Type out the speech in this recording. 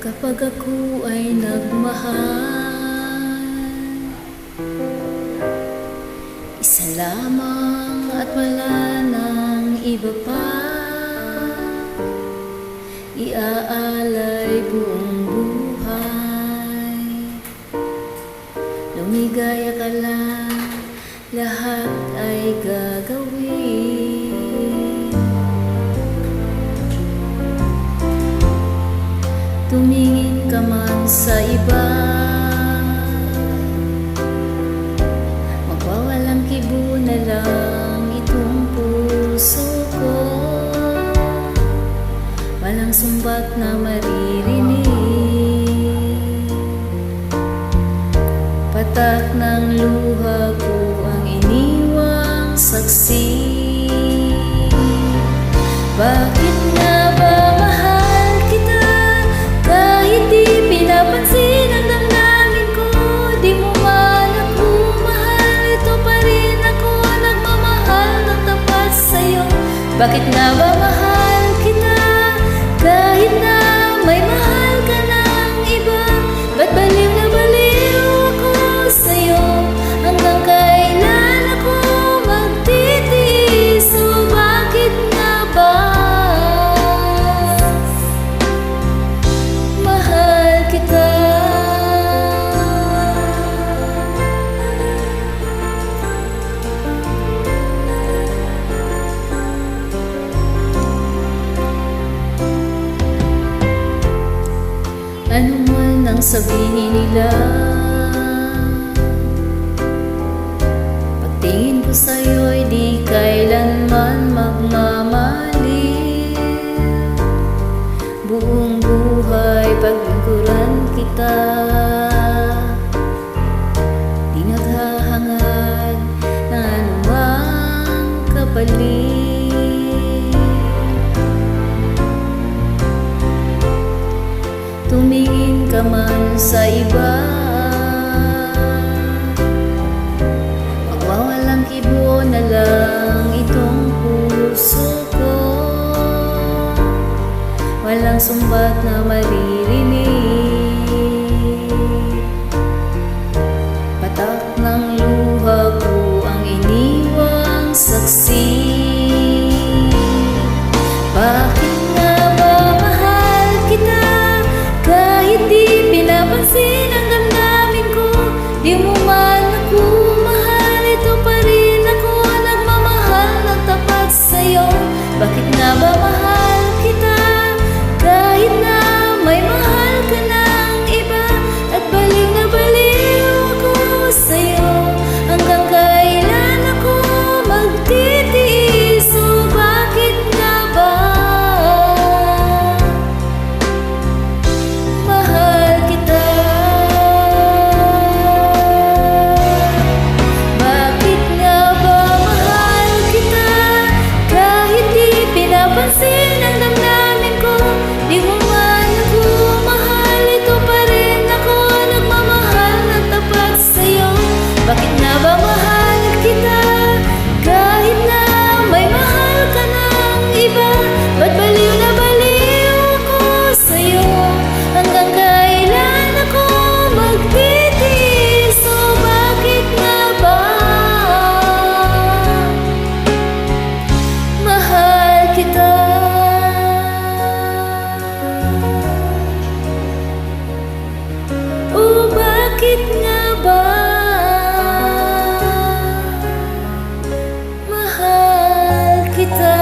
Kapag ako ay nagmahal, isa lamang at wala nang iba pa, iaalay buong buhay. Lumigaya ka lang, lahat ay gagawin. Tumingin ka man sa iba, magwawalang kibo na lang itong puso ko. Walang sumbat na maririnig, patak ng luha ko ang iniwang saksi. Bakit nga ba mahal kita, kahit di pinapansin ang damdamin ko? Di mo man ako mahal, ito pa rin ako nagmamahal ng tapat sa'yo. Bakit nga ba mahal kita, kahit na may mahal ka ng iba? Ba't baliw na baliw ako sa'yo? Hanggang kailan ako magtitiis? O bakit nga ba mahal kita? Ano man ang sabihin nila, pagtingin ko sa'yo'y di kailanman magmamali. Buong buhay paglingkuran kita, di naghahangad na anumang kapalit. Tumingin ka man sa iba, magwawalang kibo na lang itong puso ko. Walang sumbat na maririnig, patak ng luha ko ang iniwang saksi. Bakit nga ba mahal kita, kahit di pinapansin ang damdamin ko? Di mo man ako mahal, ito pa rin ako nagmamahal ng tapat sa'yo. Bakit nga ba mahal kita, kahit na may mahal ka ng iba? At baliw na baliw ako sa'yo, hanggang kailan ako magtitiis? O bakit nga ba mahal kita? Bakit nga ba mahal kita, kahit di pinapansin ang damdamin ko? Di mo man ako mahal, ito pa rin ako nagmamahal ng tapat sa'yo. Bakit nga ba mahal kita, kahit na may mahal ka ng iba? Ba't baliw na baliw ako sa'yo, hanggang kailan ako magtitiis? O bakit nga ba mahal kita? O bakit nga ba mahal kita?